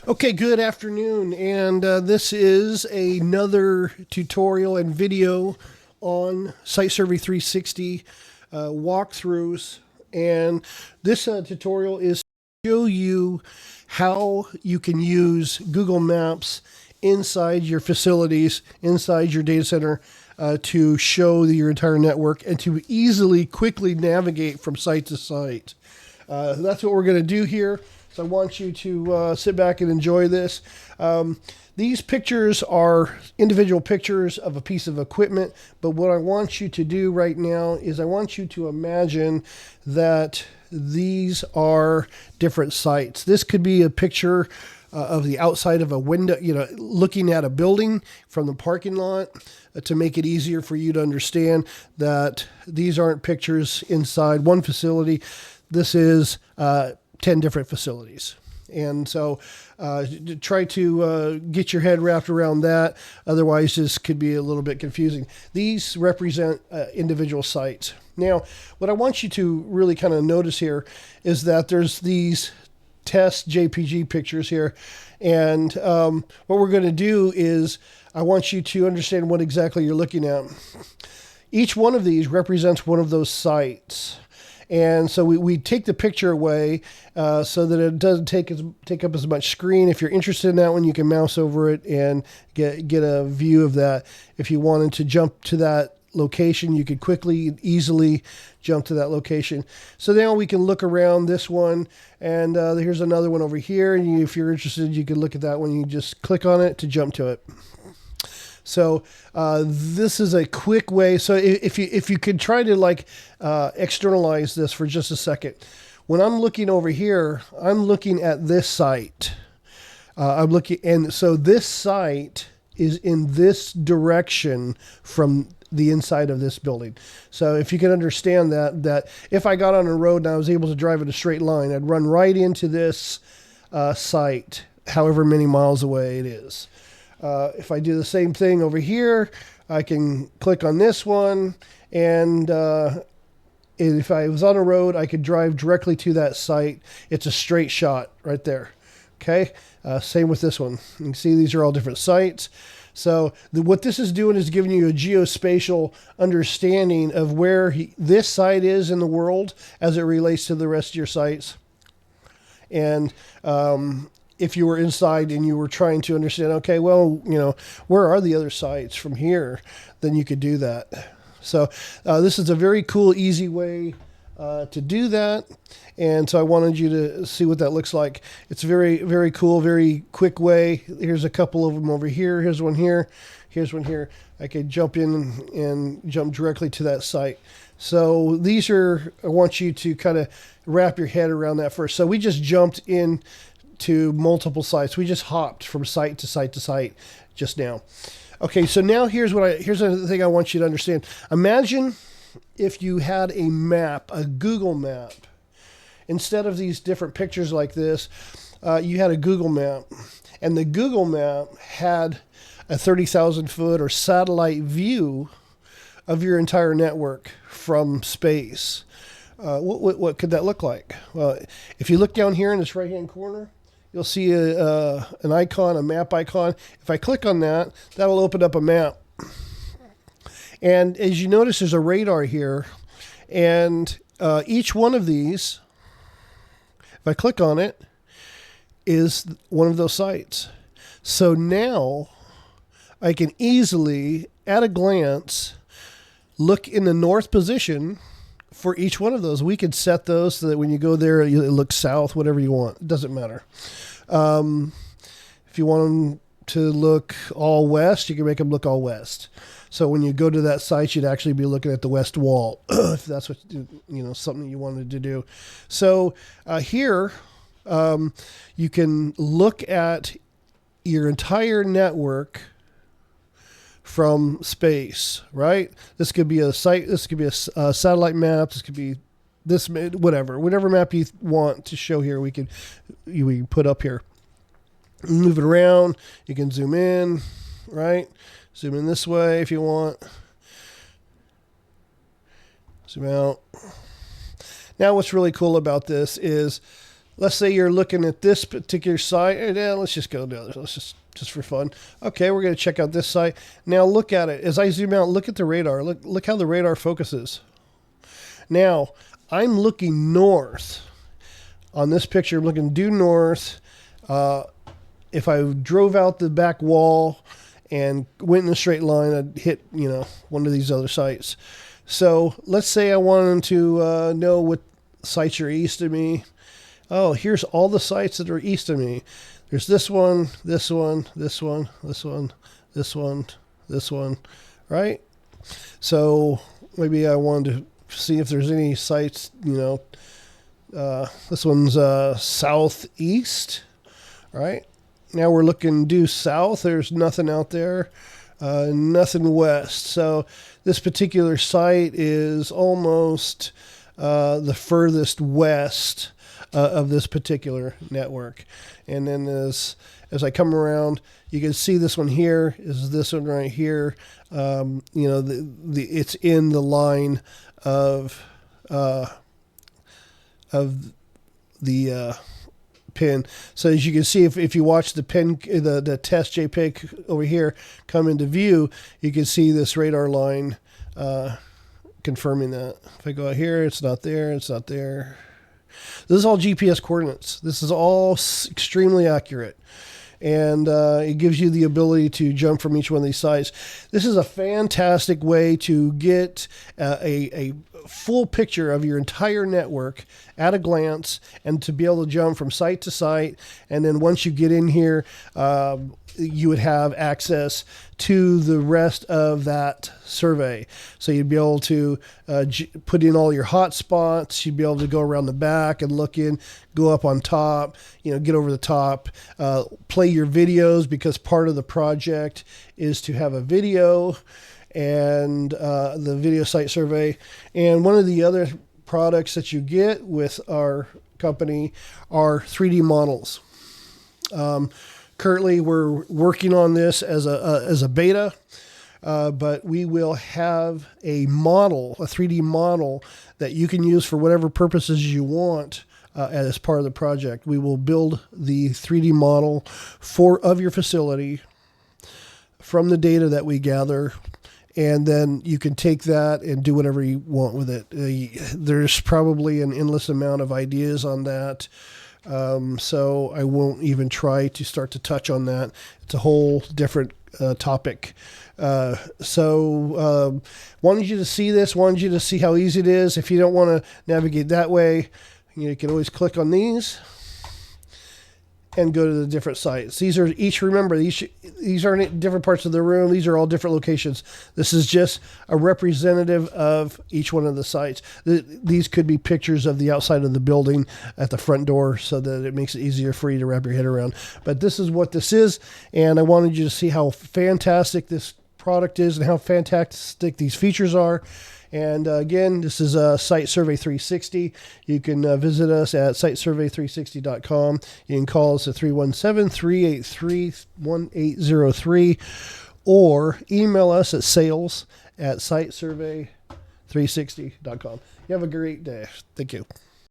Okay, good afternoon, and this is another tutorial and video on Site Survey 360 walkthroughs, and this tutorial is to show you how you can use Google Maps inside your facilities, inside your data center, to show your entire network and to easily, quickly navigate from site to site. That's what we're going to do here. So I want you to sit back and enjoy this. These pictures are individual pictures of a piece of equipment, but what I want you to do right now is I want you to imagine that these are different sites. This could be a picture of the outside of a window, looking at a building from the parking lot, to make it easier for you to understand that these aren't pictures inside one facility. This is 10 different facilities. And so try to get your head wrapped around that. Otherwise, this could be a little bit confusing. These represent individual sites. Now, what I want you to really kind of notice here is that there's these test JPG pictures here. And what we're going to do is I want you to understand what exactly you're looking at. Each one of these represents one of those sites. And so we take the picture away so that it doesn't take up as much screen. If you're interested in that one, you can mouse over it and get a view of that. If you wanted to jump to that location, you could quickly and easily jump to that location. So now we can look around this one, and here's another one over here. And if you're interested, you can look at that one. You just click on it to jump to it. So this is a quick way. So if you could try to externalize this for just a second. When I'm looking over here, I'm looking at this site. And so this site is in this direction from the inside of this building. So if you can understand that if I got on a road and I was able to drive in a straight line, I'd run right into this site, however many miles away it is. If I do the same thing over here, I can click on this one, and if I was on a road, I could drive directly to that site. It's a straight shot right there. Okay, same with this one. You can see these are all different sites. So what this is doing is giving you a geospatial understanding of where this site is in the world as it relates to the rest of your sites. And if you were inside and you were trying to understand, okay, well, where are the other sites from here, then you could do that. So this is a very cool, easy way to do that. And so I wanted you to see what that looks like. It's very, very cool, very quick way. Here's a couple of them over here. Here's one here. Here's one here. I could jump in and jump directly to that site. So these are, I want you to kind of wrap your head around that first. So we just jumped in to multiple sites. We just hopped from site to site to site just now. Okay, so now here's another thing I want you to understand. Imagine if you had a map, a Google map. Instead of these different pictures like this, you had a Google map. And the Google map had a 30,000 foot or satellite view of your entire network from space. What could that look like? Well, if you look down here in this right-hand corner, you'll see an icon, a map icon. If I click on that, that'll open up a map. And as you notice, there's a radar here. And each one of these, if I click on it, is one of those sites. So now I can easily, at a glance, look in the north position for each one of those. We could set those so that when you go there, it looks south, whatever you want. It doesn't matter. If you want them to look all west, you can make them look all west. So when you go to that site, you'd actually be looking at the west wall, if that's what, something you wanted to do. So here, you can look at your entire network from space, right? This could be a site, this could be a satellite map, this could be this, whatever map you want to show here, we can put up here. Move it around, you can zoom in, right? Zoom in this way if you want. Zoom out. Now what's really cool about this is let's say you're looking at this particular site. Yeah, let's just go down. Let's just for fun. Okay, we're going to check out this site. Now look at it. As I zoom out, look at the radar. Look how the radar focuses. Now, I'm looking north. On this picture, I'm looking due north. If I drove out the back wall and went in a straight line, I'd hit, one of these other sites. So let's say I wanted to know what sites are east of me. Oh, here's all the sites that are east of me. There's this one, this one, this one, this one, this one, this one, right? So maybe I wanted to see if there's any sites, this one's southeast, right? Now we're looking due south. There's nothing out there, nothing west. So this particular site is almost the furthest west of this particular network. And then as I come around, you can see this one here is this one right here. It's in the line of the pin. So as you can see, if you watch the pin, the test JPEG over here come into view, you can see this radar line confirming that. If I go out here, it's not there, it's not there. This is all GPS coordinates. This is all extremely accurate. And it gives you the ability to jump from each one of these sites. This is a fantastic way to get a full picture of your entire network at a glance, and to be able to jump from site to site. And then once you get in here, you would have access to the rest of that survey. So you'd be able to put in all your hot spots. You'd be able to go around the back and look in, go up on top, get over the top, play your videos, because part of the project is to have a video and the video site survey. And one of the other products that you get with our company are 3D models. Currently, we're working on this as a beta, but we will have a 3D model that you can use for whatever purposes you want as part of the project. We will build the 3D model of your facility from the data that we gather, and then you can take that and do whatever you want with it. There's probably an endless amount of ideas on that. So I won't even try to start to touch on that. It's a whole different topic. So wanted you to see this, wanted you to see how easy it is. If you don't want to navigate that way, you can always click on these and go to the different sites. These are each, remember, these aren't different parts of the room. These are all different locations. This is just a representative of each one of the sites. These could be pictures of the outside of the building at the front door, so that it makes it easier for you to wrap your head around. But this is what this is, and I wanted you to see how fantastic this product is and how fantastic these features are. And again, this is Site Survey 360. You can visit us at sitesurvey360.com. You can call us at 317-383-1803 or email us at sales@sitesurvey360.com. You have a great day. Thank you.